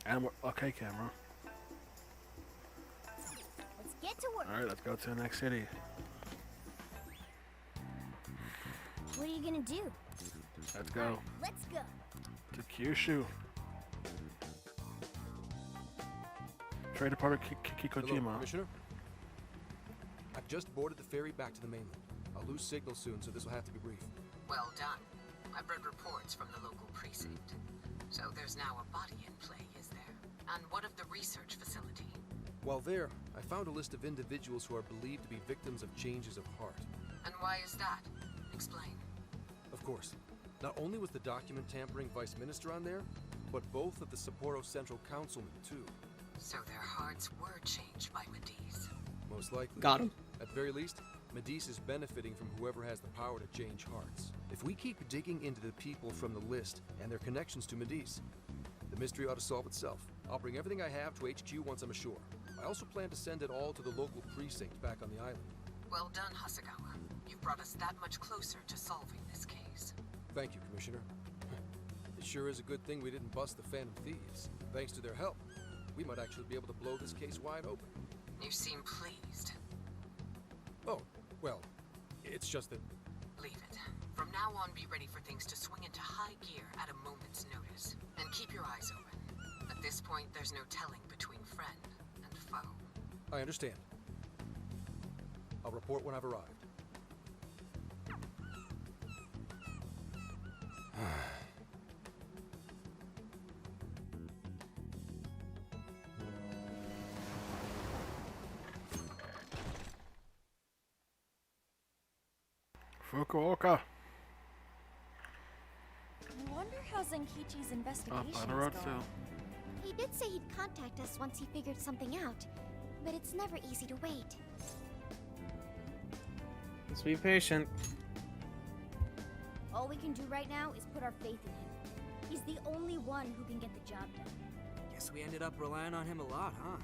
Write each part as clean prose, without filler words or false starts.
And we're, okay, camera. Let's get to work. All right, let's go to the next city. What are you gonna do? Let's go Let's go. to Kyushu. Trade Department Hello, Kikojima. Commissioner. I've just boarded the ferry back to the mainland. I'll lose signal soon, so this will have to be brief. Well done. I've read reports from the local precinct. So there's now a body in play, is there? And what of the research facility? While there, I found a list of individuals who are believed to be victims of changes of heart. And why is that? Explain. Of course, not only was the document tampering vice minister on there, but both of the Sapporo Central Councilmen, too. So their hearts were changed by Mediz. Most likely. Got him. At the very least, Mediz is benefiting from whoever has the power to change hearts. If we keep digging into the people from the list and their connections to Mediz, the mystery ought to solve itself. I'll bring everything I have to HQ once I'm ashore. I also plan to send it all to the local precinct back on the island. Well done, Hasegawa. You've brought us that much closer to solving this case. Thank you, Commissioner. It sure is a good thing we didn't bust the Phantom Thieves. Thanks to their help, we might actually be able to blow this case wide open. You seem pleased. Oh, well, it's just that... Leave it. From now on, be ready for things to swing into high gear at a moment's notice. And keep your eyes open. At this point, there's no telling between friend and foe. I understand. I'll report when I've arrived. Fukuoka. I wonder how Zenkichi's investigation Up on is the road going. too. He did say he'd contact us once he figured something out, but it's never easy to wait. Let's be patient. All we can do right now is put our faith in him. He's the only one who can get the job done. Guess we ended up relying on him a lot, huh?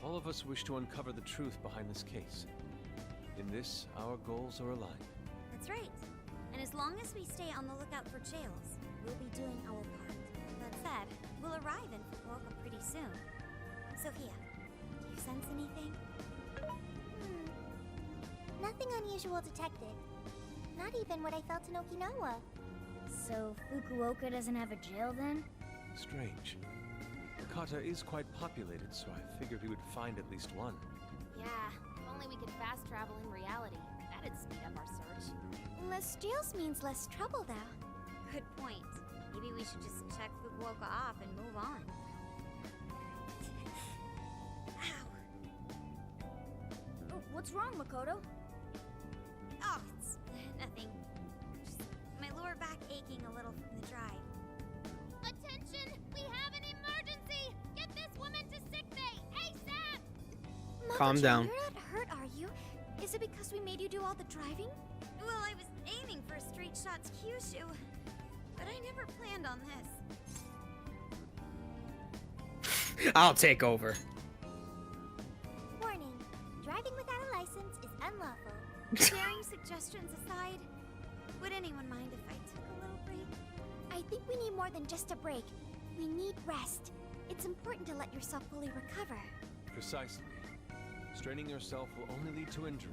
All of us wish to uncover the truth behind this case. In this, our goals are aligned. That's right. And as long as we stay on the lookout for jails, we'll be doing our part. That said, we'll arrive in Fukuoka pretty soon. Sophia, do you sense anything? Nothing unusual detected. Not even what I felt in Okinawa. So Fukuoka doesn't have a jail then? Strange. Hakata is quite populated, so I figured we would find at least one. Yeah, if only we could fast travel in reality. That'd speed up our search. Less jails means less trouble, though. Good point. Maybe we should just check Fukuoka off and move on. Ow. Oh, what's wrong, Makoto? Oh, it's nothing. Just my lower back aching a little from the drive. Attention! We have an emergency! Get this woman to sickbay, ASAP! Calm down. You're not hurt, are you? Is it because we made you do all the driving? Well, I was aiming for a straight shot to Kyushu, but I never planned on this. I'll take over. Warning. Driving without a license is unlawful. Sharing suggestions aside, would anyone mind if I took a little break? I think we need more than just a break. We need rest. It's important to let yourself fully recover. Precisely. Straining yourself will only lead to injury.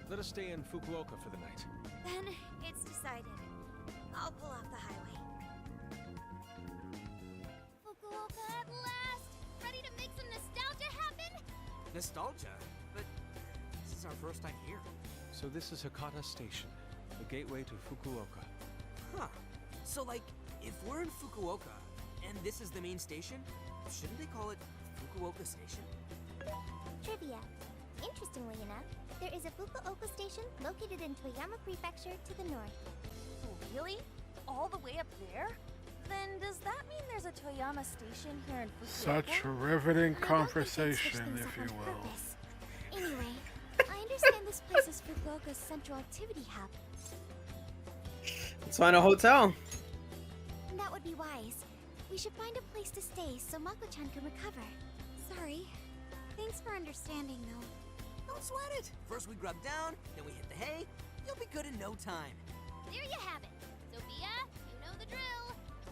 Let us stay in Fukuoka for the night. Then it's decided. I'll pull off the highway. Fukuoka at last! Ready to make some nostalgia happen? Nostalgia? But this is our first time here. So this is Hakata Station, the gateway to Fukuoka. Huh. So, like, if we're in Fukuoka, and this is the main station, shouldn't they call it Fukuoka Station? Trivia. Interestingly enough, there is a Fukuoka station located in Toyama Prefecture to the north. Really? All the way up there? Then does that mean there's a Toyama station here in Fukuoka? Such riveting I don't think they switched conversation, things if up you on will. purpose. Anyway, I understand this place is Fukuoka's central activity hub. Let's find a hotel. That would be wise. We should find a place to stay so Mako-chan can recover. Sorry. Thanks for understanding, though. Don't sweat it. First we grub down, then we hit the hay. You'll be good in no time. There you have it. Sophia, you know the drill.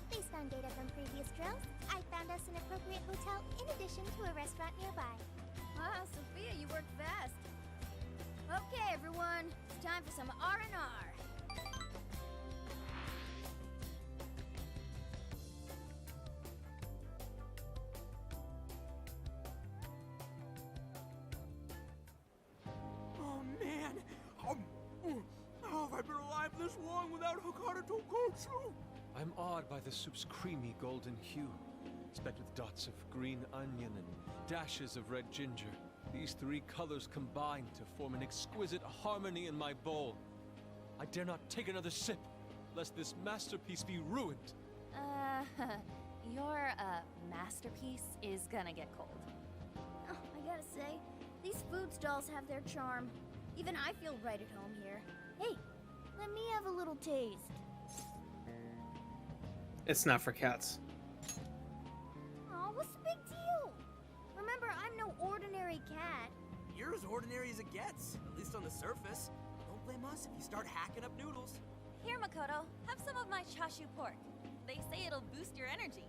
Based on data from previous drills, I found found us an appropriate hotel in addition to a restaurant nearby. Wow, Sophia, you work fast. Okay, everyone, it's time for some R&R. Oh man! How have I been alive this long without Hakata Tonkotsu? I'm awed by the soup's creamy golden hue, specked with dots of green onion and dashes of red ginger. These three colors combine to form an exquisite harmony in my bowl. I dare not take another sip, lest this masterpiece be ruined. Your, masterpiece is gonna get cold. Oh, I gotta say, these food stalls have their charm. Even I feel right at home here. Hey, let me have a little taste. It's not for cats. Aw, what's the big deal? Remember, I'm no ordinary cat. You're as ordinary as it gets, at least on the surface. Don't blame us if you start hacking up noodles. Here, Makoto, have some of my chashu pork. They say it'll boost your energy.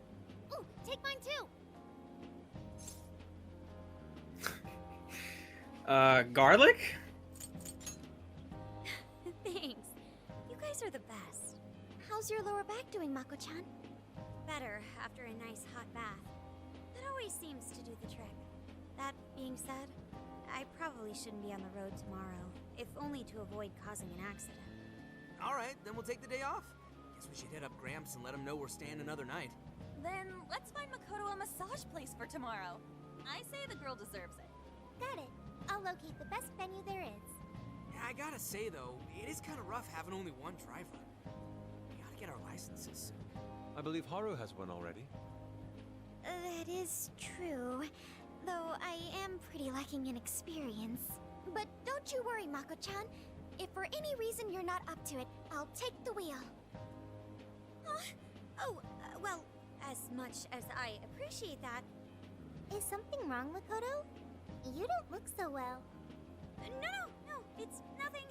Ooh, take mine too! Garlic? Thanks. You guys are the best. How's your lower back doing, Mako-chan? Better after a nice hot bath. That always seems to do the trick. That being said, I probably shouldn't be on the road tomorrow, if only to avoid causing an accident. Alright, then we'll take the day off. Guess we should hit up Gramps and let him know we're staying another night. Then let's find Makoto a massage place for tomorrow. I say the girl deserves it. Got it. I'll locate the best venue there is. Yeah, I gotta say though, it is kind of rough having only one driver. We gotta get our licenses soon. I believe Haru has one already. That is true. Though I am pretty lacking in experience. But don't you worry, Mako-chan. If for any reason you're not up to it, I'll take the wheel. Well, as much as I appreciate that, Is something wrong, Makoto? You don't look so well. no, it's nothing.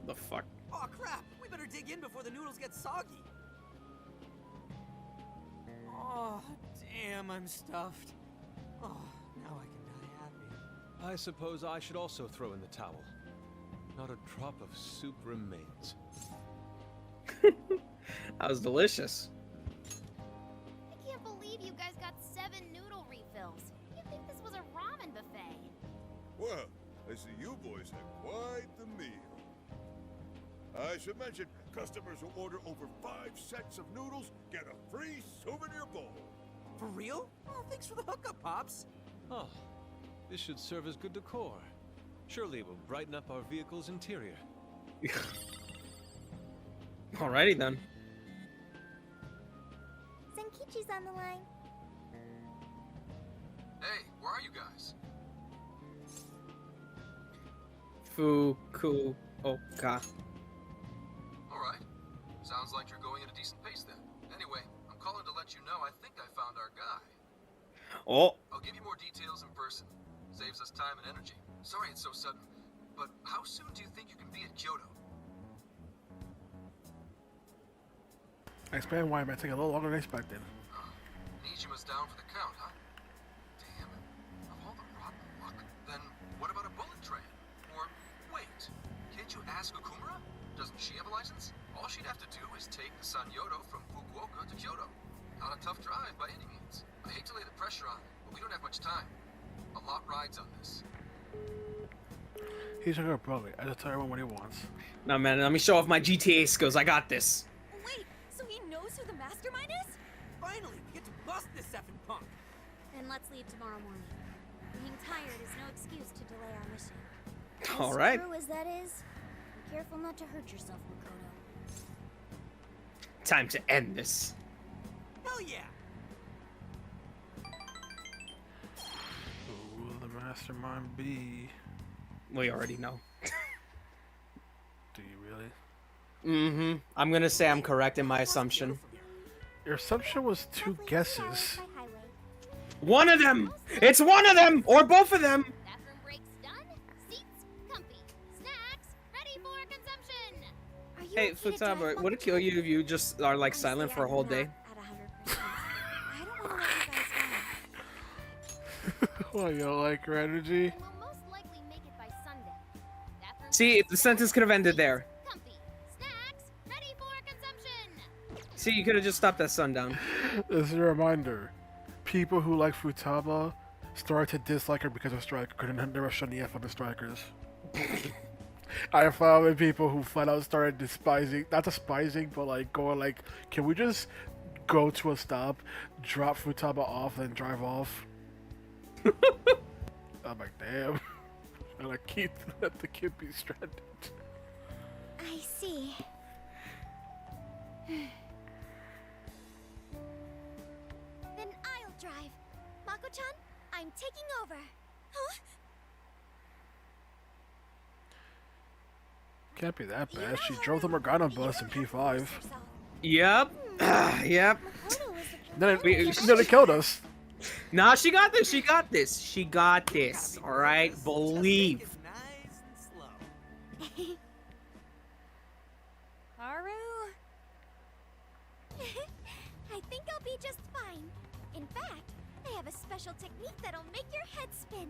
The fuck? Oh crap! We better dig in before the noodles get soggy. Oh, damn, I'm stuffed. Oh, now I can die happy. I suppose I should also throw in the towel. Not a drop of soup remains. That was delicious. I can't believe you guys got 7 noodle refills. You'd think this was a ramen buffet. Well, I see you boys had quite the meal. I should mention, customers who order over 5 sets of noodles get a free souvenir bowl. For real? Oh, thanks for the hookup, Pops. Oh, this should serve as good decor. Surely it will brighten up our vehicle's interior. Alrighty then. Zenkichi's on the line. Hey, where are you guys? Fukuoka. Alright. Sounds like you're going at a decent pace then. Anyway, I'm calling to let you know I think I found our guy. Oh, I'll give you more details in person. Saves us time and energy. Sorry it's so sudden, but how soon do you think you can be at Kyoto? Explain why it might take a little longer than expected. Nijima's down for the count, huh? Damn. Of all the rotten luck. Then what about a bullet train? Or wait, can't you ask Okumura? Doesn't she have a license? All she'd have to do is take the Sanyodo from Fukuoka to Kyoto. Not a tough drive by any means. I hate to lay the pressure on, but we don't have much time. A lot rides on this. He's not gonna probably. I just tell everyone what he wants. no man, let me show off my GTA skills. I got this. Wait, so he knows who the mastermind is? Finally, we get to bust this effing punk. Then let's leave tomorrow morning. Being tired is no excuse to delay our mission. All right. As true as that is, be careful not to hurt yourself, Makoto. Time to end this. Hell yeah! Who will the mastermind be? We already know. Do you really? Mm-hmm. I'm gonna say I'm correct in my assumption. Your assumption was 2 Roughly 2 guesses. hours by highway. One of them! It's one of them! Or both of them! Bathroom breaks done. Seats comfy. Snacks ready for consumption. Are you Hey, okay to Futaba, drive, would it kill you if you just are like Honestly, silent for a whole I'm day? not at 100%. I don't Well, you don't like her energy? And we'll most likely make it by sundown. Bathroom See, the sentence could have ended there. comfy. Snacks ready for consumption. See, you could have just stopped at sundown. This is a reminder. People who like Futaba started to dislike her because of Striker. Couldn't never shut the F up the Strikers. I found people who flat out started despising, not despising, but like going like, can we just go to a stop, drop Futaba off, then drive off? I'm like, damn. And I keep let the kid be stranded. I see. Then I'll drive. Mako-chan, I'm taking over. Huh? Can't be that bad. She drove the Morgana bus in P5. Yep. Yep. Then she nearly killed us. Nah, she got this. She got this. She got this. All right, believe. It's nice and slow. Haru? I think I'll be just fine. In fact, I have a special technique that'll make your head spin.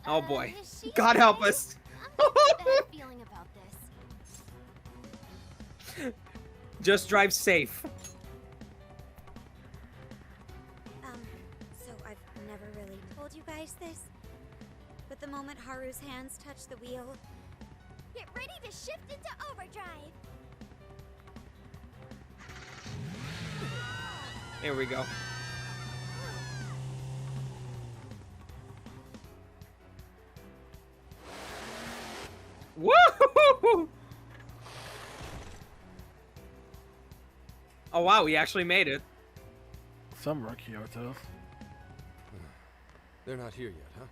Oh boy. Is she God help okay? us. I'm getting a bad feeling about this. Just drive safe. So I've never really told you guys this, but the moment Haru's hands touch the wheel, Get ready to shift into overdrive. There we go. Woo! Oh wow, we actually made it. Some were Kyoto. They're not here yet, huh?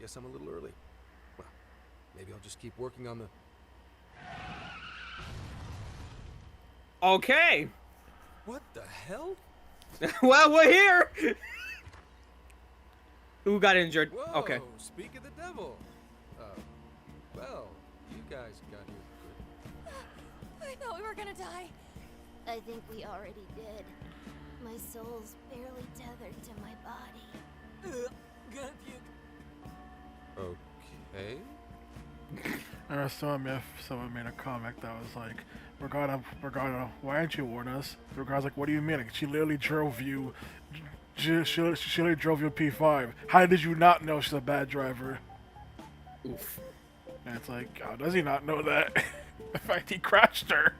Guess I'm a little early. Well, maybe I'll just keep working on the... Okay. What the hell? Well, we're here. Who got injured? Whoa, Okay. speak of the devil. Well, you guys got here quick. I thought we were gonna die. I think we already did. My soul's barely tethered to my body. Gonna puke. Okay. I remember someone made a comment that was like, Morgana, why didn't you warn us? Morgana's like, what do you mean? Like, she literally drove you. She literally drove you a P5. How did you not know she's a bad driver? Oof. And it's like, how does he not know that? In fact, he crashed her.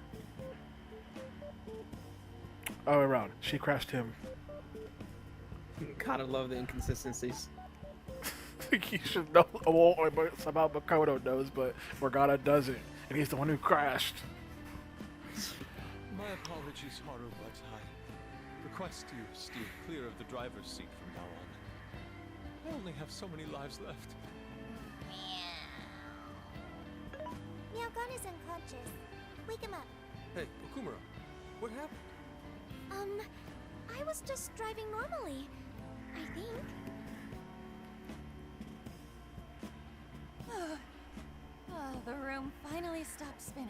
Oh, around. She crashed him. Gotta love the inconsistencies. He should know. Well, somehow Makoto knows, but Morgana doesn't. And he's the one who crashed. My apologies, Haru, but I request you steer clear of the driver's seat from now on. I only have so many lives left. Meowgon is unconscious. Wake him up. Hey, Okumura, what happened? I was just driving normally. I think. Oh, the room finally stopped spinning.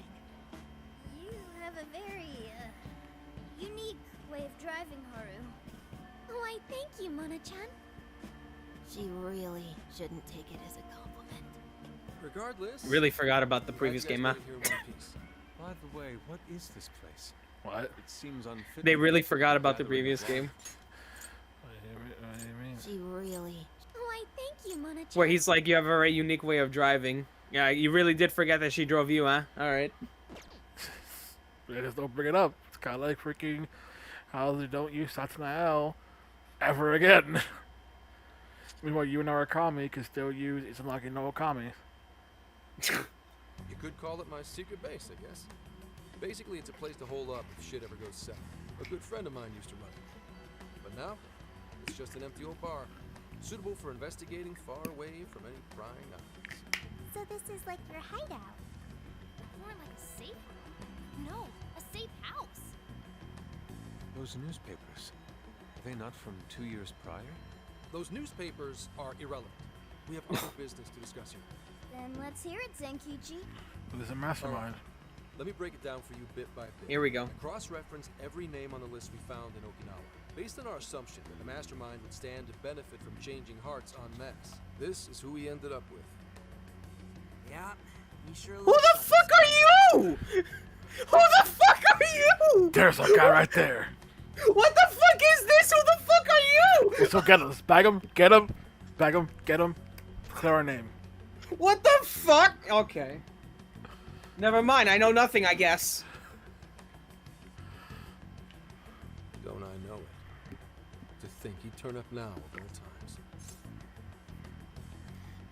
You have a very, unique way of driving, Haru. Why, thank you, Mona-chan. She really shouldn't take it as a compliment. Regardless... Really forgot about the glad previous you guys game, made huh? it here in one piece. By the way, what is this place? What? It seems unfit. They really forgot about the previous game. What do you mean? She really. Why, thank you, Mona-chan. Where he's like, you have a very unique way of driving. Yeah, you really did forget that she drove you, huh? Alright. They just don't bring it up. It's kind of like freaking how they don't use Satsunael ever again. Meanwhile, you and Arakami can still use It's Unlocking no Okami. You could call it my secret base, I guess. Basically, it's a place to hole up if shit ever goes south. A good friend of mine used to run it. But now, it's just an empty old bar, suitable for investigating far away from any prying eyes. So this is like your hideout. More like a safe room. No, a safe house. Those newspapers, are they not from 2 years prior? Those newspapers are irrelevant. We have other business to discuss here. Then let's hear it, Zenkichi. But there's a mastermind. Let me break it down for you bit by bit. Here we go. I cross-referenced every name on the list we found in Okinawa, based on our assumption that the mastermind would stand to benefit from changing hearts en masse. This is who we ended up with. Yeah, he sure Who looks the like fuck are you? Who the fuck are you? There's a guy right there. What the fuck is this? Who the fuck are you? Let's go get him. Let's bag him. Get him. Bag him. Get him. Clear our name. What the fuck? Okay. Never mind. I know nothing, I guess. Don't I know it? To think he'd turn up now of all times.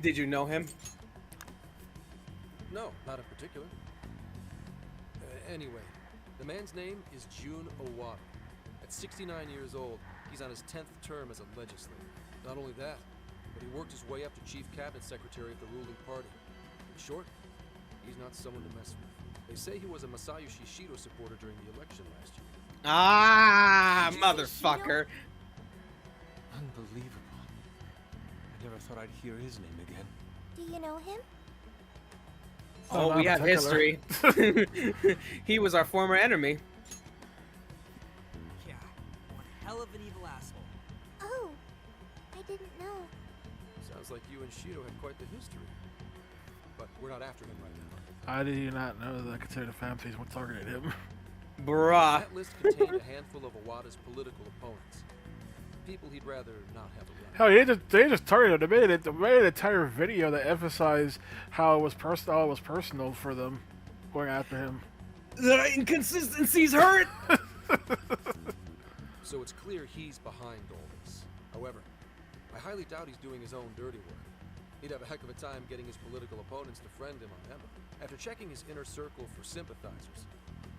Did you know him? No, not in particular. Anyway, the man's name is Jun Owada. At 69 years old, he's on his 10th term as a legislator. Not only that, but he worked his way up to chief cabinet secretary of the ruling party. In short, he's not someone to mess with. They say he was a Masayoshi Shido supporter during the election last year. Ah, motherfucker. Unbelievable. I never thought I'd hear his name again. Do you know him? Oh, not we have particular. history. He was our former enemy. Yeah, one hell of an evil asshole. Oh, I didn't know. Sounds like you and Shido had quite the history. But we're not after him right now. How did you not know that I considered the families would target him? Bruh. That list contained a handful of Owada's political opponents. People he'd rather not have around. Hell, they just targeted him. They made an entire video that emphasized how it was personal for them going after him. The inconsistencies hurt. So it's clear he's behind all this. However, I highly doubt he's doing his own dirty work. He'd have a heck of a time getting his political opponents to friend him on Emma. After checking his inner circle for sympathizers,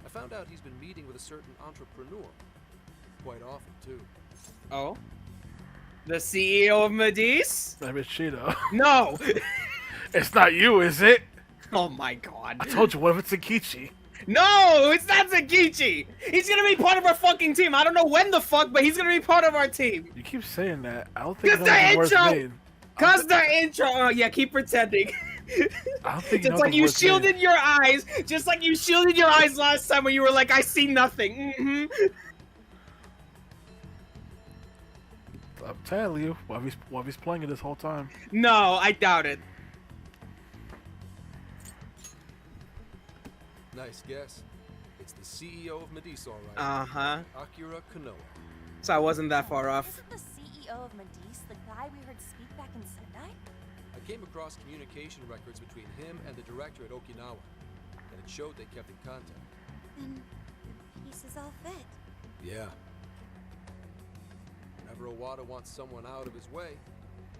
I found out he's been meeting with a certain entrepreneur. Quite often, too. Oh? The CEO of Medice? I mean, Shido. No! It's not you, is it? Oh my god. I told you, what if it's Akichi? No! It's not Zakichi! He's gonna be part of our fucking team. I don't know when the fuck, but he's gonna be part of our team. You keep saying that. I don't think Cause you know the the words intro! mean. Cause the intro! Oh yeah, keep pretending. I don't think you know Just like the you words shielded mean. your eyes, just like you shielded your eyes last time when you were like, I see nothing. I'm telling you, while he's playing it this whole time. No, I doubt it. Nice guess. It's the CEO of Medice, all right. Uh-huh. Akira Konoe. So I wasn't that far off. Isn't the CEO of Medice the guy we heard speak back in Sendai? I came across communication records between him and the director at Okinawa, and it showed they kept in contact. Then the pieces all fit. Yeah. Whenever Owada wants someone out of his way,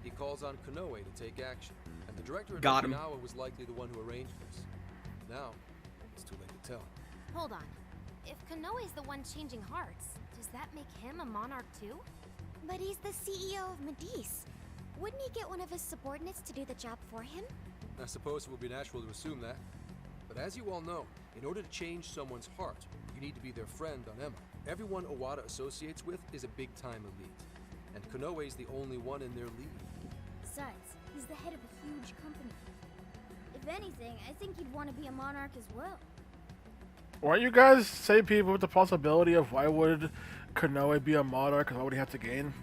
he calls on Konoe to take action. And the director at Got him. Okinawa was likely the one who arranged this. Now, it's too late to tell. Hold on. If Konoe's the one changing hearts, does that make him a monarch too? But he's the CEO of Medice. Wouldn't he get one of his subordinates to do the job for him? I suppose it would be natural to assume that. But as you all know, in order to change someone's heart, you need to be their friend on Emma. Everyone Owada associates with is a big-time elite. And Konoe's the only one in their league. Besides, he's the head of a huge company. If anything, I think he'd want to be a monarch as well. Weren't you guys same people with the possibility of why would Konoe be a monarch and what would he have to gain?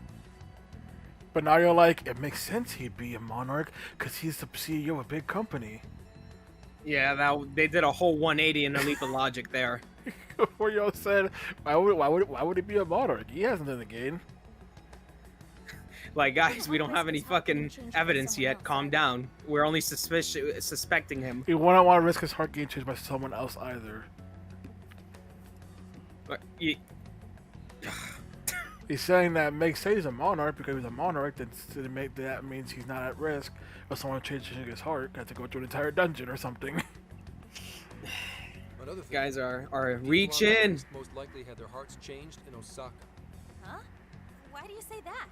But now you're like, it makes sense he'd be a monarch because he's the CEO of a big company. Yeah, they did a whole 180 in the leap of logic there. Where y'all said, why would he be a monarch? He hasn't done the gain. Like, guys, we don't have any fucking evidence yet. Calm down. We're only suspecting him. He wouldn't want to risk his heart getting changed by someone else either. But He's saying that makes sense he's a monarch because he's a monarch. That means he's not at risk of someone changing his heart. Got to go through an entire dungeon or something. Another thing, guys are people on that reaching. list most likely had their hearts changed in Osaka. Huh? Why do you say that?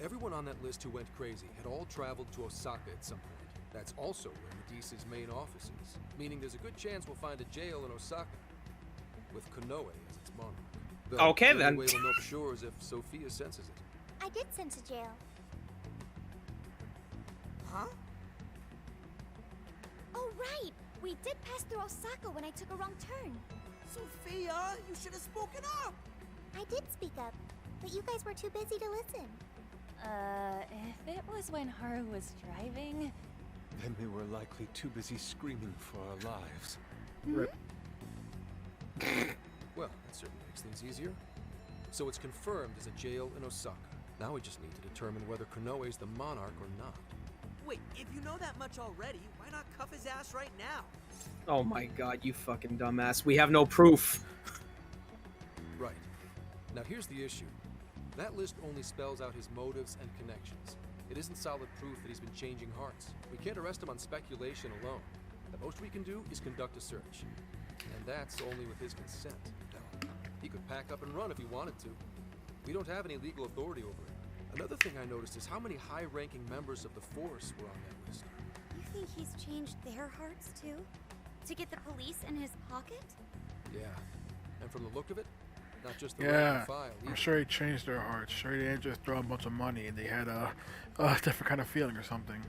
Everyone on that list who went crazy had all traveled to Osaka at some point. That's also where Medice's main office is, meaning there's a good chance we'll find a jail in Osaka, with Konoe as its monarch. Though Okay, the then. only way we'll know for sure is if Sophia senses it. I did send to jail. Huh? Oh, right! We did pass through Osaka when I took a wrong turn. Sophia, you should have spoken up. I did speak up, but you guys were too busy to listen. If it was when Haru was driving... Then we were likely too busy screaming for our lives. Well, that certainly makes things easier. So it's confirmed there's a jail in Osaka. Now we just need to determine whether Konoe's the monarch or not. Wait, if you know that much already, why not cuff his ass right now? Oh my god, you fucking dumbass. We have no proof. Right. Now here's the issue. That list only spells out his motives and connections. It isn't solid proof that he's been changing hearts. We can't arrest him on speculation alone. The most we can do is conduct a search. And that's only with his consent. Now, he could pack up and run if he wanted to. We don't have any legal authority over it. Another thing I noticed is how many high-ranking members of the force were on that list. You think he's changed their hearts too? To get the police in his pocket? Yeah. And from the look of it, not just the Yeah, rank and file I'm either. sure he changed their hearts. Sure, he didn't just throw a bunch of money and they had a different kind of feeling or something.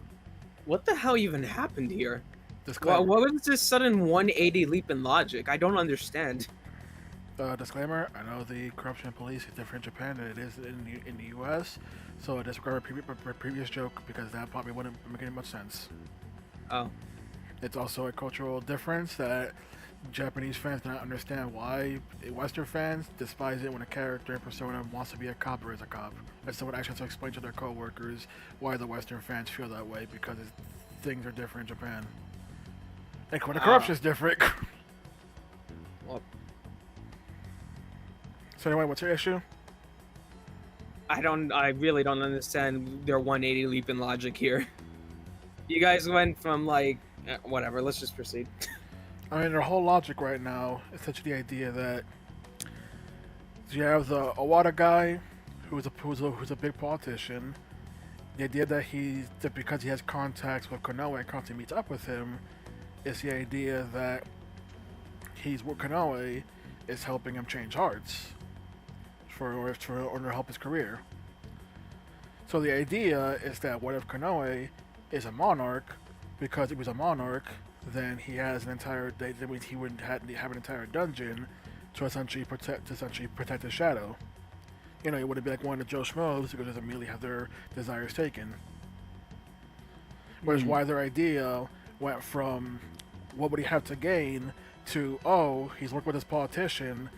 What the hell even happened here? Disclaimer. What was this sudden 180 leap in logic? I don't understand. Disclaimer, I know the corruption police is different in Japan than it is in the US, so I disregard my previous joke because that probably wouldn't make any much sense. Oh. It's also a cultural difference that Japanese fans do not understand why Western fans despise it when a character in Persona wants to be a cop or is a cop. And someone actually has to explain to their co-workers why the Western fans feel that way because things are different in Japan. And when the corruption is different. Well, so anyway, what's your issue? I really don't understand their 180 leap in logic here. You guys went from like, whatever, let's just proceed. I mean, their whole logic right now is essentially the idea that you have the Owada guy, who's a big politician. The idea that because he has contacts with Konoe and constantly meets up with him, is the idea that he's with Konoe is helping him change hearts or to help his career. So the idea is that what if Konoe is a monarch? Because if he was a monarch, then he has an entire. That means he would have an entire dungeon to essentially protect his shadow. You know, it wouldn't be like one of the Joe Schmoes who just immediately have their desires taken. Whereas why their idea went from what would he have to gain to he's working with this politician.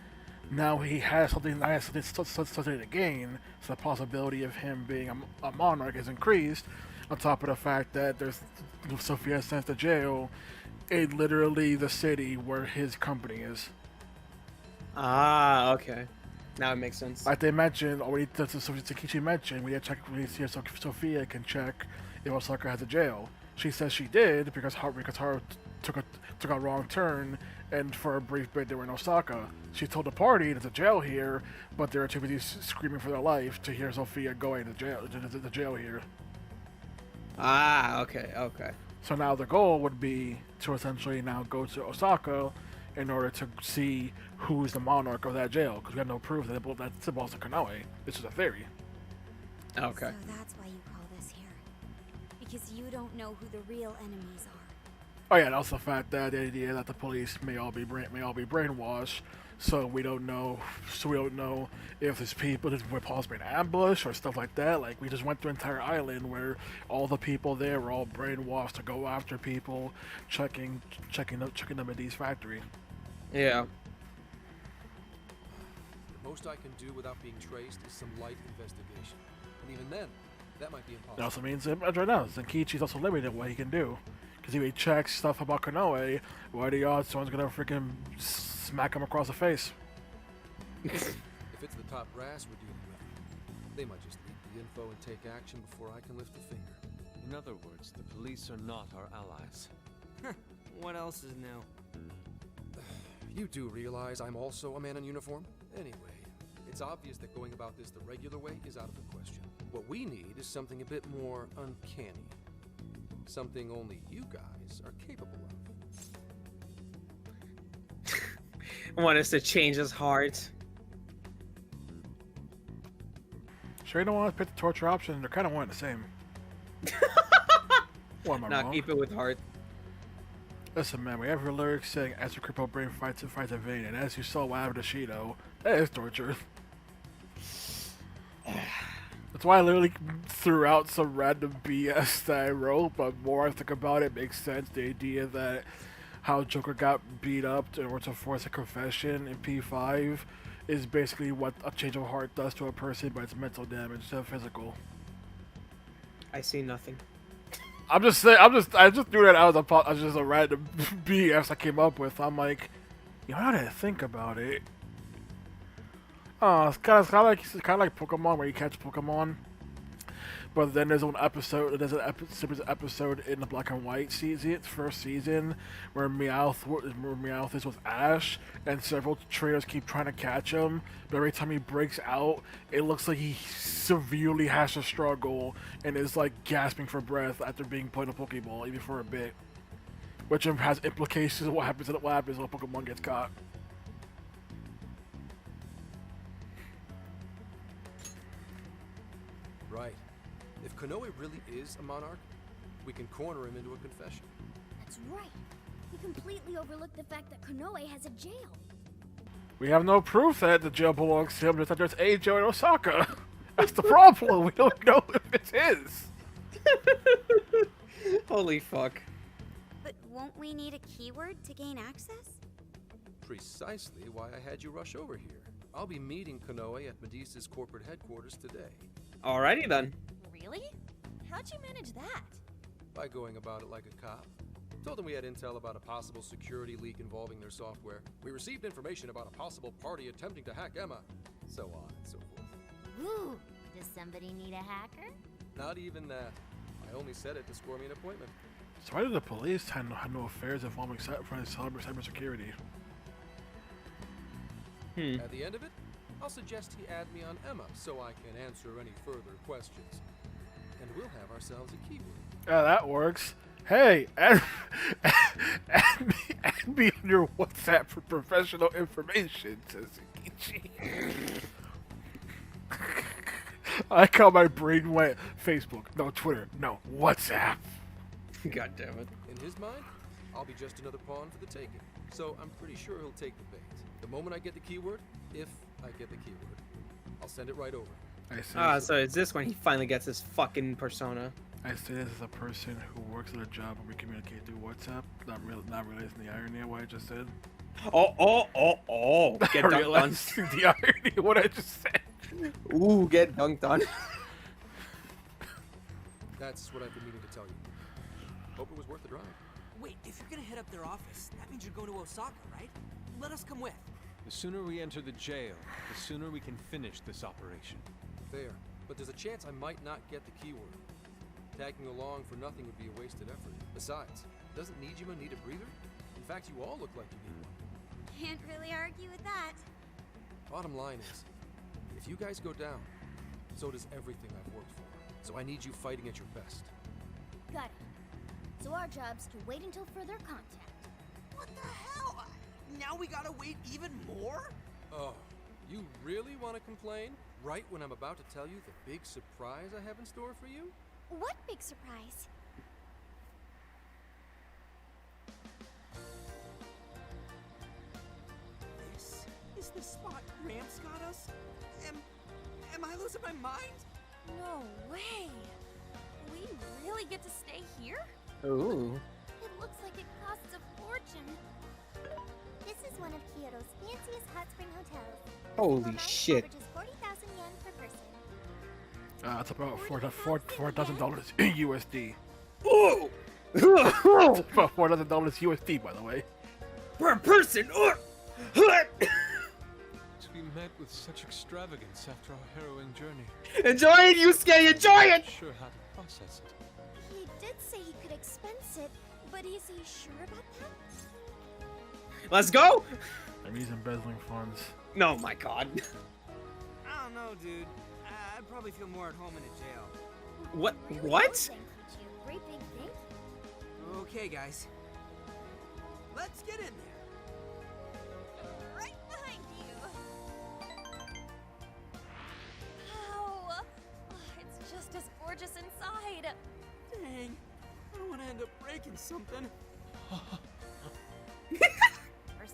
Now he has something to gain, so the possibility of him being a monarch is increased. On top of the fact that there's Sophia sends to jail in literally the city where his company is. Ah, okay. Now it makes sense. Like they mentioned already, Takeshi mentioned, we see if Sophia can check if Osaka has a jail. She says she did because Haru took a wrong turn, and for a brief bit they were in Osaka. She told the party there's a jail here, but they were too busy screaming for their life to hear Sophia going to jail here. Ah, okay. So now the goal would be to essentially now go to Osaka in order to see who's the monarch of that jail, because we have no proof that it belongs to Konoe. This is a theory. Okay. So that's why you call this here. Because you don't know who the real enemies are. Oh yeah, and also the fact that the idea that the police may all be brainwashed, so we don't know if there's people that were possibly an ambush or stuff like that. Like we just went through an entire island where all the people there were all brainwashed to go after people, checking them at these factory. Yeah. The most I can do without being traced is some light investigation. And even then, that might be It impossible. also means that right now, Zenkichi's also limited in what he can do. Because if he checks stuff about Konoe, what are the odds someone's gonna freaking smack him across the face? If it's the top brass we're dealing with, they might just leak the info and take action before I can lift a finger. In other words, the police are not our allies. What else is new? You do realize I'm also a man in uniform? Anyway, it's obvious that going about this the regular way is out of the question. What we need is something a bit more uncanny. Something only you guys are capable of. Want us to change his heart? Sure, you don't want to pick the torture option. They're kind of one and the same. Or am I Nah, wrong? keep it with heart. Listen, man, we have your lyrics saying, as your crippled brain fights and fights in vain, and as you saw what happened to Shido, that is torture. That's why I literally threw out some random BS that I wrote, but more I think about it, it makes sense. The idea that how Joker got beat up in order to force a confession in P5 is basically what a change of heart does to a person, but it's mental damage instead of physical. I see nothing. I'm just saying. I just threw that out as just a random BS I came up with. I'm like, you know, how did I think about it? It's kind of like Pokemon, where you catch Pokemon, but then there's an episode. There's an separate episode in the Black and White season, first season, where Meowth is with Ash, and several trainers keep trying to catch him. But every time he breaks out, it looks like he severely has to struggle and is like gasping for breath after being put in a Pokeball, even for a bit, which has implications of what happens when a Pokemon gets caught. Right. If Konoe really is a monarch, we can corner him into a confession. That's right. We completely overlooked the fact that Konoe has a jail. We have no proof that the jail belongs to him, just that there's a jail in Osaka. That's the problem. We don't know if it's his. Holy fuck. But won't we need a keyword to gain access? Precisely why I had you rush over here. I'll be meeting Konoe at Medusa's corporate headquarters today. Alrighty then. Really? How'd you manage that? By going about it like a cop. Told them we had intel about a possible security leak involving their software. We received information about a possible party attempting to hack Emma. So on and so forth. Ooh, does somebody need a hacker? Not even that. I only said it to score me an appointment. So why did the police have no affairs involving cybersecurity? At the end of it, I'll suggest he add me on Emma so I can answer any further questions. And we'll have ourselves a keyword. Yeah, that works. Hey, add me on your WhatsApp for professional information, says Ikichi. I like how my brain went Facebook, no Twitter, no WhatsApp. God damn it. In his mind, I'll be just another pawn for the taking. So I'm pretty sure he'll take the bait. The moment I get the keyword, if I get the keyword, I'll send it right over. So it's this when he finally gets his fucking persona. I say this as a person who works at a job where we communicate through WhatsApp, not realizing the irony of what I just said. Oh. Get dunked on. The irony of what I just said. Ooh, get dunked on. That's what I've been meaning to tell you. Hope it was worth the drive. Wait, if you're gonna head up their office, that means you're going to Osaka, right? Let us come with. The sooner we enter the jail, the sooner we can finish this operation. Fair, but there's a chance I might not get the keyword. Tagging along for nothing would be a wasted effort. Besides, doesn't Nijima need a breather? In fact, you all look like you need one. Can't really argue with that. Bottom line is, if you guys go down, so does everything I've worked for. So I need you fighting at your best. Got it. So our job's to wait until further contact. What the hell? Now we gotta wait even more? Oh, you really want to complain? Right when I'm about to tell you the big surprise I have in store for you? What big surprise? This is the spot Gramps got us? Am I losing my mind? No way. We really get to stay here? Ooh. It looks like it costs a fortune. This is one of Kyoto's fanciest hot spring hotels. Holy Night shit. averages 40,000 yen per person. It's about $4,000 USD. Ooh. It's about $4,000 USD, by the way. Per person. To be met with such extravagance after our harrowing journey. Enjoy it, Yusuke. Enjoy it. Sure how to process it. He did say he could expense it, but is he sure about that? Let's go. And he's embezzling funds. No, my God. I don't know, dude. I'd probably feel more at home in a jail. What? Really What? don't thank you, Chief. Great big thank you. Okay, guys. Let's get in there. Right behind you. Wow. It's just as gorgeous inside. Dang. I don't want to end up breaking something.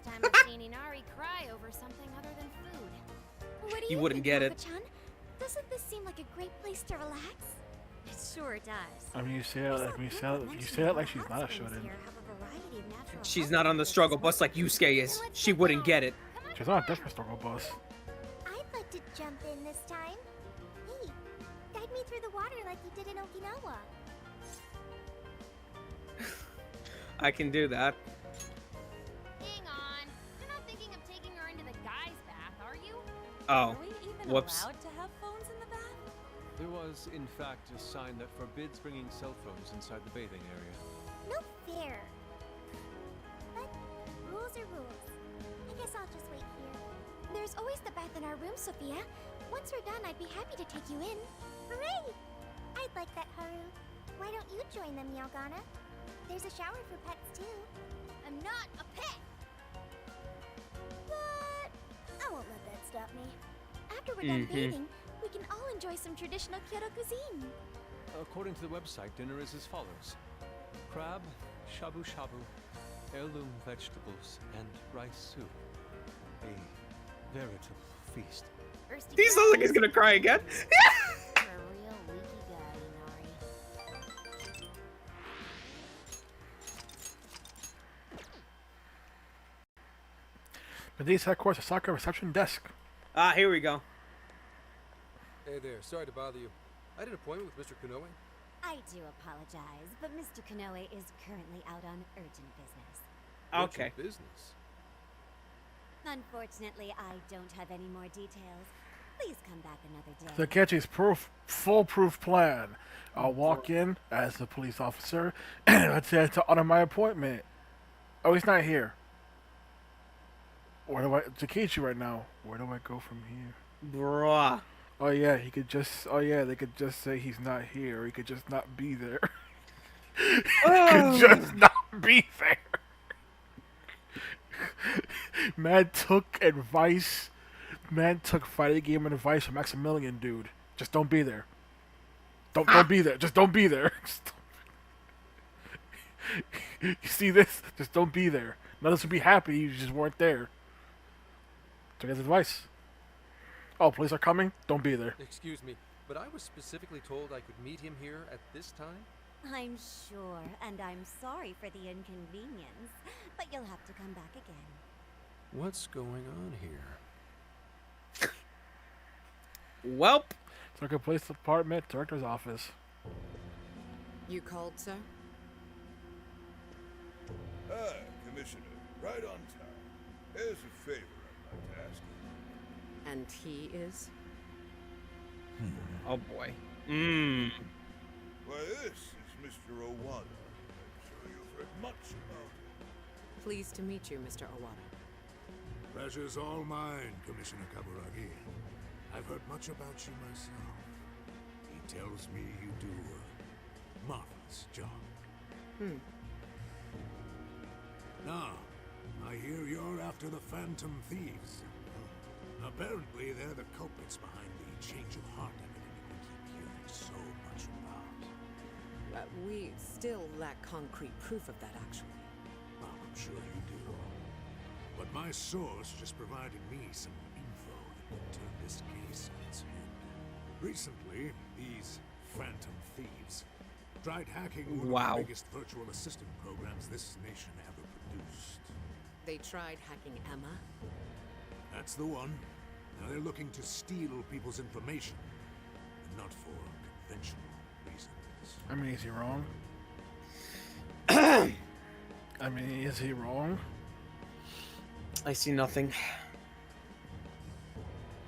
time I've seen Inari cry over something other than food. What do He you wouldn't think, get it. Mako-chan? Doesn't this seem like a great place to relax? It sure does. I mean, you say it like she's not a shouldn't. She's not on the struggle bus like Yusuke is. She wouldn't get it. She's on a different struggle bus. I'd like to jump in this time. Hey, guide me through the water like you did in Okinawa. I can do that. Hang on. You're not thinking of taking her into the guys' bath, are you? Oh, Are we even whoops. allowed to have phones in the bath? There was, in fact, a sign that forbids bringing cell phones inside the bathing area. No fair. But rules are rules. I guess I'll just wait here. There's always the bath in our room, Sophia. Once we're done, I'd be happy to take you in. Hooray! I'd like that, Haru. Why don't you join them, Yelgana? There's a shower for pets, too. I'm not a pet. But I won't let that stop me. After we're done bathing, we can all enjoy some traditional Kyoto cuisine. According to the website, dinner is as follows: crab, shabu shabu, heirloom vegetables, and rice soup. A veritable feast. First He sounds like he's gonna cry again. You're a real leaky guy, Inari. Medi's headquarters, Osaka reception desk. Ah, here we go. Hey there, sorry to bother you. I had an appointment with Mr. Konoe. I do apologize, but Mr. Konoe is currently out on urgent business. Okay. Urgent business. Unfortunately, I don't have any more details. Please come back another day. Takechi's foolproof plan. I'll walk in as a police officer and attend to honor my appointment. Oh, he's not here. Where do I... Takechi right now. Where do I go from here? Bruh. Oh yeah, he could just... Oh yeah, they could just say he's not here. Or he could just not be there. He could just not be there. Man took advice. Man took fighting game advice from Maximilian, dude. Just don't be there. Don't be there. Just don't be there. You see this? Just don't be there. None of us would be happy. You just weren't there. Took his advice. Oh, police are coming? Don't be there. Excuse me, but I was specifically told I could meet him here at this time? I'm sure, and I'm sorry for the inconvenience, but you'll have to come back again. What's going on here? Welp. Circuit Police Department, Director's Office. You called, sir? Ah, Commissioner, right on time. There's a favor I'd like to ask you. And he is? Oh boy. Mmm. Why, this is Mr. Owada. I'm sure you've heard much about him. Pleased to meet you, Mr. Owada. Pleasure's all mine, Commissioner Kaburagi. I've heard much about you myself. He tells me you do a marvelous job. Now, I hear you're after the Phantom Thieves. Apparently, they're the culprits behind the change of heart epidemic we keep hearing so much about. We still lack concrete proof of that, actually. Well, I'm sure you do. But my source just provided me some info that would turn this case on its head. Recently, these Phantom Thieves tried hacking one of the biggest virtual assistant programs this nation ever produced. They tried hacking Emma? That's the one. Now they're looking to steal people's information, and not for conventional reasons. I mean, is he wrong? I mean, is he wrong? I see nothing.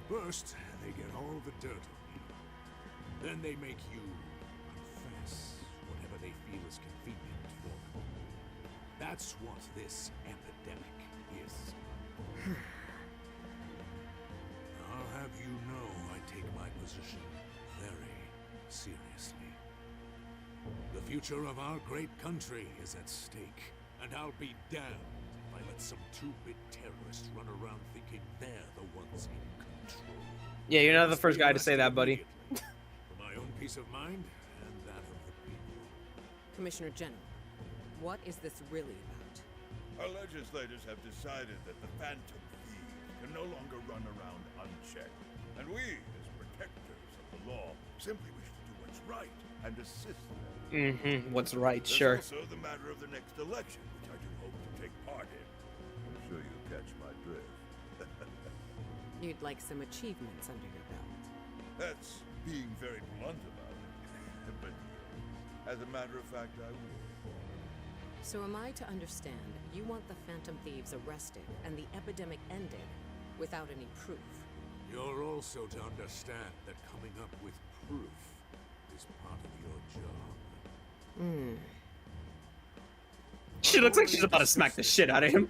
First, they get all the dirt on you. Then they make you confess whatever they feel is convenient for them. That's what this epidemic is. I'll have you know I take my position very seriously. The future of our great country is at stake, and I'll be damned if I let some two-bit terrorists run around thinking they're the ones in control. Yeah, you're not the first guy to say that, buddy. For my own peace of mind and that of the people. Commissioner General, what is this really about? Our legislators have decided that the Phantom Thieves can no longer run around unchecked. And we, as protectors of the law, simply wish to do what's right and assist them. Mm-hmm. What's right, There's sure. also the matter of the next election, which I do hope to take part in. I'm sure you catch my drift. You'd like some achievements under your belt. That's being very blunt about it. But as a matter of fact, I will. So am I to understand you want the Phantom Thieves arrested and the epidemic ended without any proof? You're also to understand that coming up with proof is part of your job. She looks like she's about to smack the shit out of him.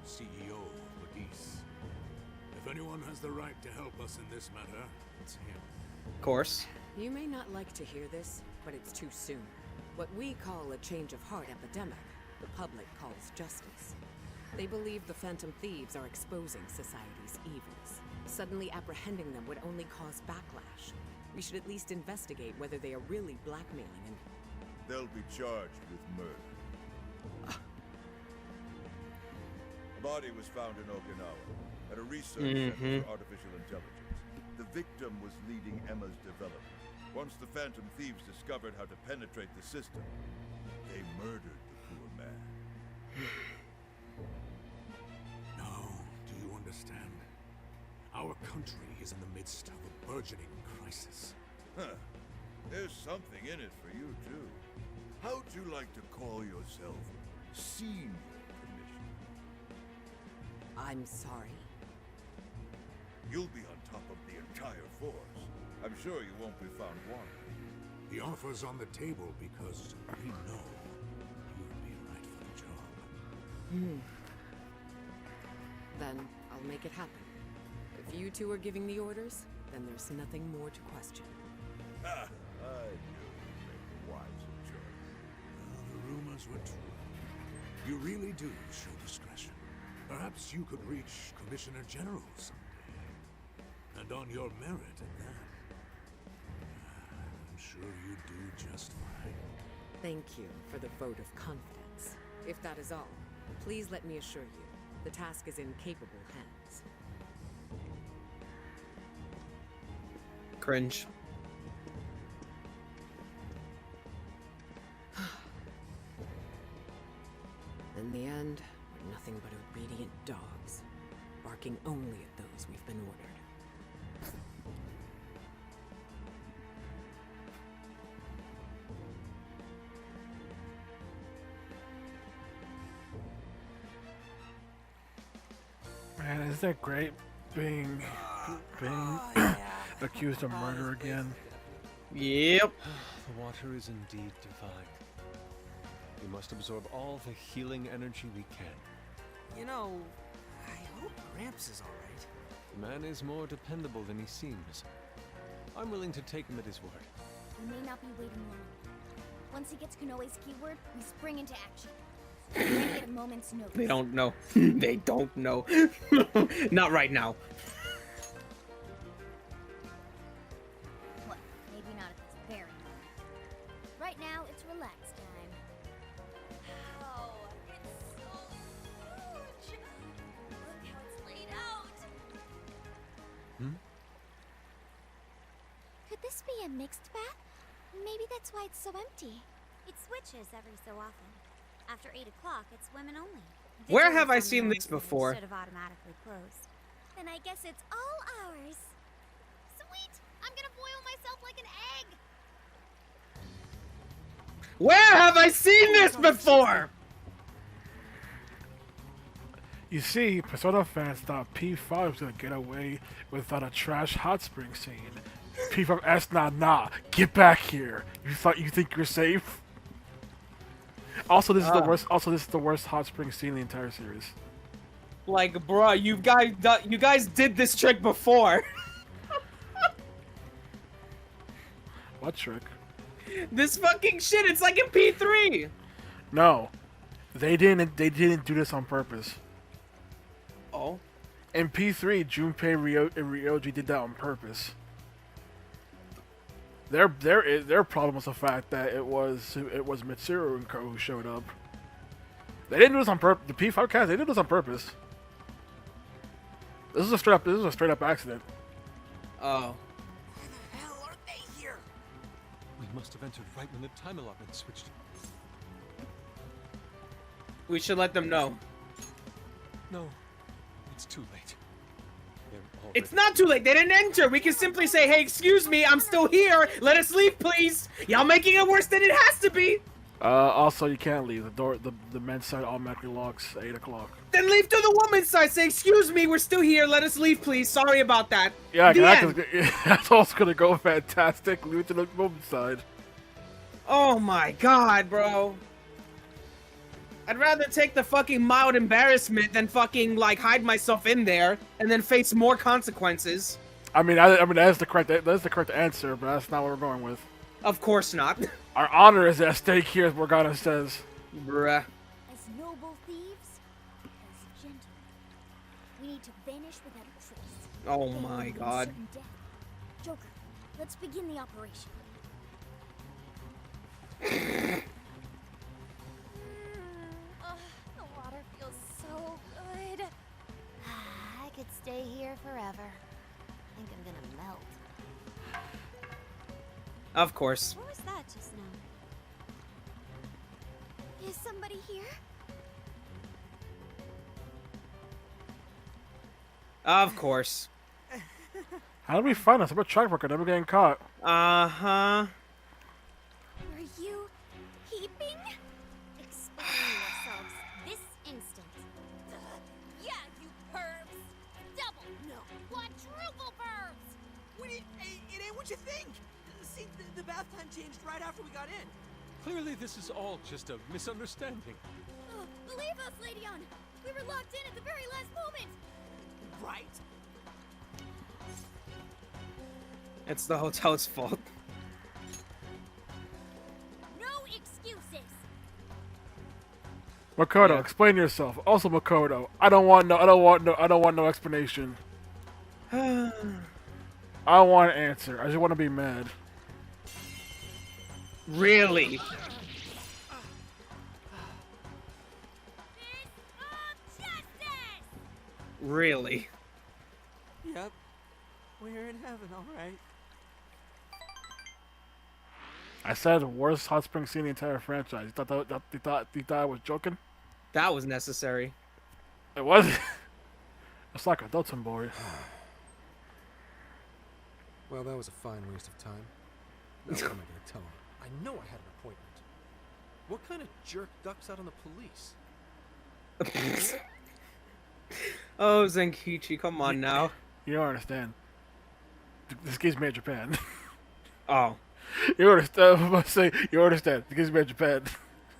CEO of Medis. If anyone has the right to help us in this matter, it's him. Of course. You may not like to hear this, but it's too soon. What we call a change of heart epidemic, the public calls justice. They believe the Phantom Thieves are exposing society's evils. Suddenly apprehending them would only cause backlash. We should at least investigate whether they are really blackmailing and... They'll be charged with murder. A body was found in Okinawa at a research center for artificial intelligence. The victim was leading Emma's development. Once the Phantom Thieves discovered how to penetrate the system, they murdered the poor man. Now, do you understand? Our country is in the midst of a burgeoning crisis. Huh. There's something in it for you, too. How'd you like to call yourself Senior Commissioner? I'm sorry. You'll be on top of the entire force. I'm sure you won't be found wanting. The offer's on the table because we know you'd be right for the job. Then I'll make it happen. If you two are giving the orders, then there's nothing more to question. Ah, I knew you'd make a wiser choice. Well, the rumors were true. You really do show discretion. Perhaps you could reach Commissioner General someday. And on your merit at that. I'm sure you do just fine. Thank you for the vote of confidence. If that is all, please let me assure you, the task is in capable hands. Cringe. In the end, we're nothing but obedient dogs, barking only at those we've been ordered. Man, isn't it great being accused of murder again? Yep. The water is indeed divine. We must absorb all the healing energy we can. You know, I hope Gramps is alright. The man is more dependable than he seems. I'm willing to take him at his word. We may not be waiting long. Once he gets Konoe's keyword, we spring into action. We're ready at a moment's notice. They don't know. They don't know. Not right now. Well, maybe not at this very moment. Right now, it's relax time. Oh, it's so huge! Look how it's laid out! Could this be a mixed bath? Maybe that's why it's so empty. It switches every so often. After 8 o'clock, it's women only. Where have I Vigilance on seen the this roads before? Instead of automatically closed. Then I guess it's all ours. Sweet! I'm gonna boil myself like an egg! Where have I seen this before? You see, Persona fans thought P5 was gonna get away without a trash hot spring scene. P5S nah, get back here. You think you're safe? Also, this is the worst. Also, this is the worst hot spring scene in the entire series. Like, bruh, you guys did this trick before. What trick? This fucking shit. It's like in P3. No, they didn't. They didn't do this on purpose. Oh. In P3, Junpei and Ryoji did that on purpose. Their problem was the fact that it was Mitsuru and Co who showed up. They didn't do this on purpose. The P5 cast, they did this on purpose. This is a straight up accident. Oh. Why the hell are they here? We must have entered right when the time allotment switched. We should let them know. No, it's too late. They're It's not too late. They didn't enter. We can simply say, hey, excuse me, I'm still here. Let us leave, please. Y'all making it worse than it has to be. Also, you can't leave. The men's side automatically locks at 8 o'clock. Then leave to the woman's side. Say, excuse me, we're still here. Let us leave, please. Sorry about that. Yeah, The end. that's also gonna go fantastic. Leave it to the woman's side. Oh my god, bro. I'd rather take the fucking mild embarrassment than fucking, like, hide myself in there and then face more consequences. I mean, that's the correct answer, but that's not what we're going with. Of course not. Our honor is at stake here, as Morgana says. Bruh. As noble thieves, as gentlemen, we need to vanish without a trace. Oh Then my we will god. certain death. Joker, let's begin the operation. The water feels so good. I could stay here forever. I think I'm gonna melt. Of course. What was that just now? Is somebody here? Of course. How did we find us? I'm a track record. Never getting caught. Uh-huh. Were you peeping? Explain yourselves this instant. Yeah, you pervs! Double, no, quadruple pervs! It ain't what you think. See, the bath time changed right after we got in. Clearly, this is all just a misunderstanding. Oh, believe us, Lady Ann! We were locked in at the very last moment! Right? It's the hotel's fault. No excuses! Makoto, Yeah. explain yourself. Also, Makoto, I don't want no explanation. I don't want an answer. I just want to be mad. Really? Really? Yep. We're in heaven, alright. I said worst Hotsprings scene in the entire franchise. You thought I was joking? That was necessary. It wasn't. It's like a Dotson boy. Well, that was a fine waste of time. Now what am I going to tell him? I know I had an appointment. What kind of jerk ducks out on the police? Oh, Zenkichi, come on now. You don't understand. This game's made in Japan. Oh. You understand? I'm about to say, you understand. This game's made in Japan.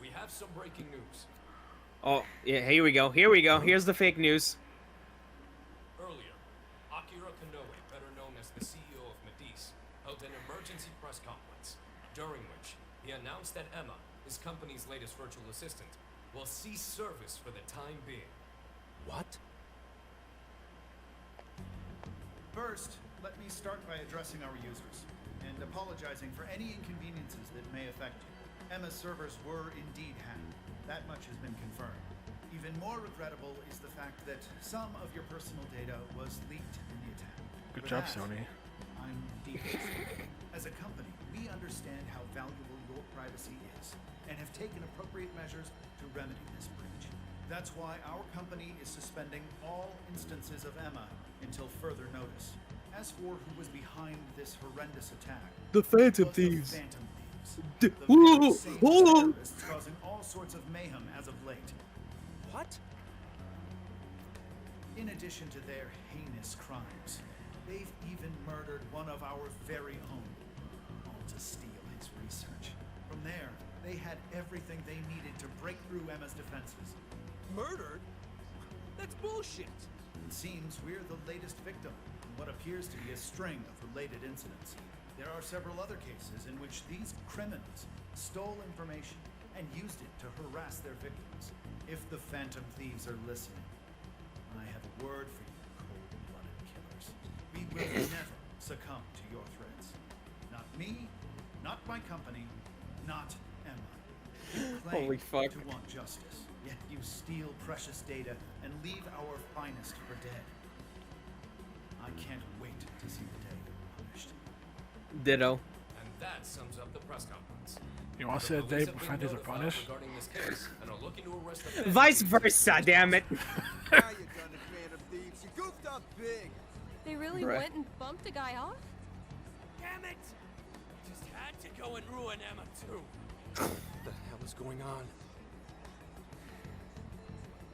We have some breaking news. Oh, yeah, here we go. Here we go. Here's the fake news. Earlier, Akira Konoe, better known as the CEO of Medice, held an emergency press conference, during which he announced that Emma, his company's latest virtual assistant, will cease service for the time being. What? First, let me start by addressing our users and apologizing for any inconveniences that may affect you. Emma's servers were indeed hacked. That much has been confirmed. Even more regrettable is the fact that some of your personal data was leaked in the attack. Good For job, that, Sony. I'm deeply sorry. As a company, we understand how valuable your privacy is and have taken appropriate measures to remedy this breach. That's why our company is suspending all instances of Emma until further notice. As for who was behind this horrendous attack, The Phantom it was Thieves. The Phantom Thieves. D- The Ooh, very same ooh. terrorists causing all sorts of mayhem as of late. What? In addition to their heinous crimes, they've even murdered one of our very own, all to steal his research. From there, they had everything they needed to break through Emma's defenses. Murdered? That's bullshit. It seems we're the latest victim in what appears to be a string of related incidents. There are several other cases in which these criminals stole information and used it to harass their victims. If the Phantom Thieves are listening, I have a word for you, cold-blooded killers. We will never succumb to your threats. Not me, not my company, not Emma. You claim Holy fuck. to want justice. Yet you steal precious data and leave our finest for dead. I can't wait to see the day you're punished. Ditto. And that sums up the press conference. You want to say The the police day have been offenders are notified punished? regarding this case and are looking to arrest the Phantom Vice Thieves. versa, damn it. Now you done it, Phantom Thieves. You goofed up big. They really Right. went and bumped a guy off? Damn it! Just had to go and ruin Emma too. What the hell is going on?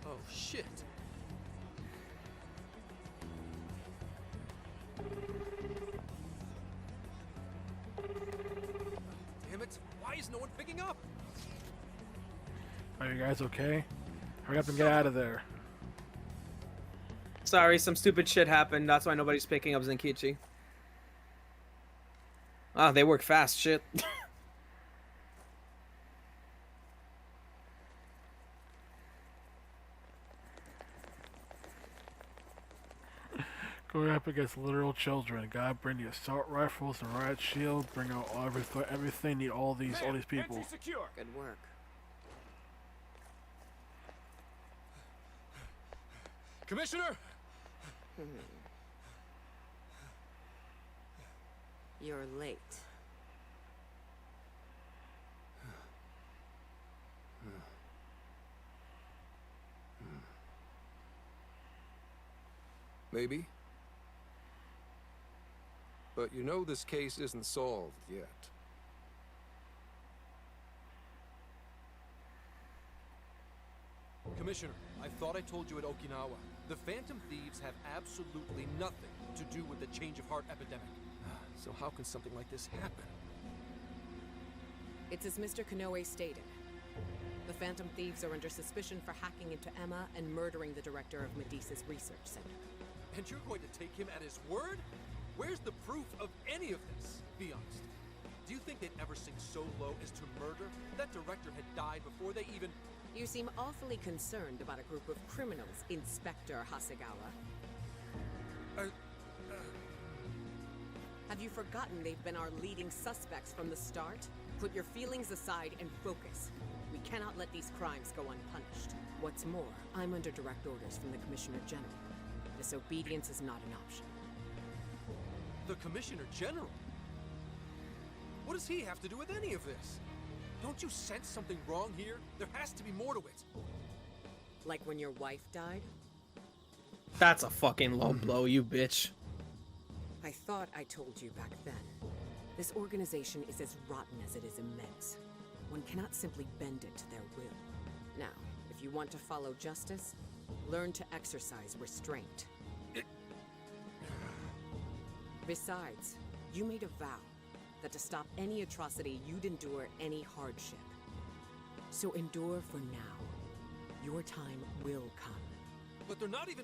Oh, shit. Damn it. Why is no one picking up? Are you guys okay? Hurry up and get out of there. Sorry, some stupid shit happened. That's why nobody's picking up Zenkichi. Ah, they work fast. Shit. Going up against literal children. God, bring the assault rifles, the riot shield, bring out everything. Need all these people. Secure. Good work. Commissioner! You're late. Maybe. But you know this case isn't solved yet. Commissioner, I thought I told you at Okinawa. The Phantom Thieves have absolutely nothing to do with the change of heart epidemic. So how can something like this happen? It's as Mr. Kanoe stated. The Phantom Thieves are under suspicion for hacking into Emma and murdering the director of Medesa's research center. And you're going to take him at his word? Where's the proof of any of this? Be honest. Do you think they'd ever sink so low as to murder? That director had died before they even... You seem awfully concerned about a group of criminals, Inspector Hasegawa. Have you forgotten they've been our leading suspects from the start? Put your feelings aside and focus. We cannot let these crimes go unpunished. What's more, I'm under direct orders from the Commissioner General. Disobedience is not an option. The Commissioner General? What does he have to do with any of this? Don't you sense something wrong here? There has to be more to it. Like when your wife died? That's a fucking low blow, you bitch. I thought I told you back then. This organization is as rotten as it is immense. One cannot simply bend it to their will. Now, if you want to follow justice, learn to exercise restraint. Besides, you made a vow that to stop any atrocity, you'd endure any hardship. So endure for now. Your time will come. But they're not even...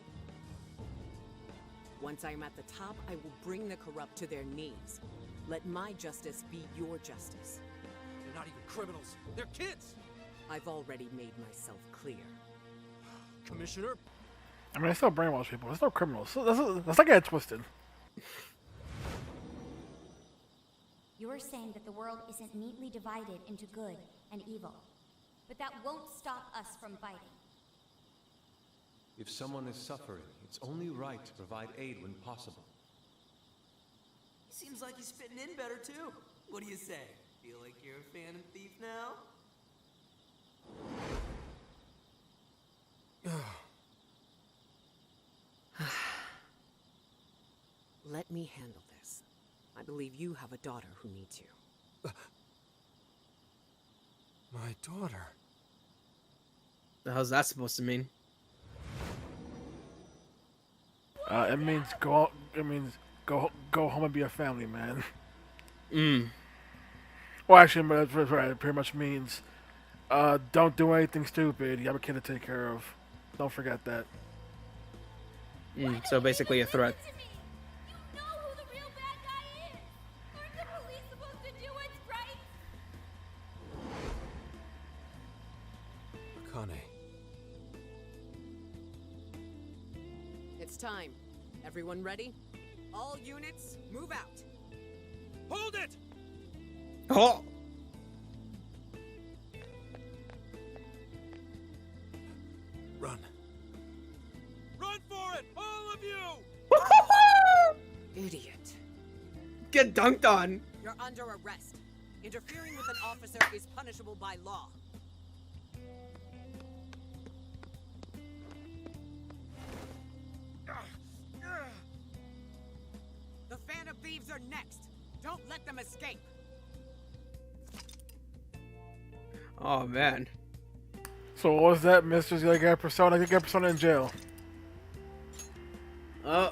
Once I am at the top, I will bring the corrupt to their knees. Let my justice be your justice. They're not even criminals. They're kids! I've already made myself clear. Commissioner? I mean, I still brainwash people. There's no criminals. Let's not get it twisted. You're saying that the world isn't neatly divided into good and evil. But that won't stop us from fighting. If someone is suffering, it's only right to provide aid when possible. Seems like he's spitting in better too. What do you say? Feel like you're a Phantom Thief now? Let me handle this. I believe you have a daughter who needs you. My daughter? The hell's that supposed to mean? It means go. It means go home and be a family man. Well, actually, but it pretty much means don't do anything stupid. You have a kid to take care of. Don't forget that. So basically a threat. You know who the real bad guy is! Aren't the police supposed to do what's right? Akane. It's time. Everyone ready? All units, move out. Hold it! Oh! get dunked on. You're under arrest. Interfering with an officer is punishable by law. The Phantom Thieves are next. Don't let them escape. Oh man. So what was that, Mistress? You got Persona? You got Persona in jail. Oh,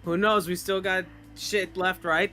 who knows? We still got shit left, right?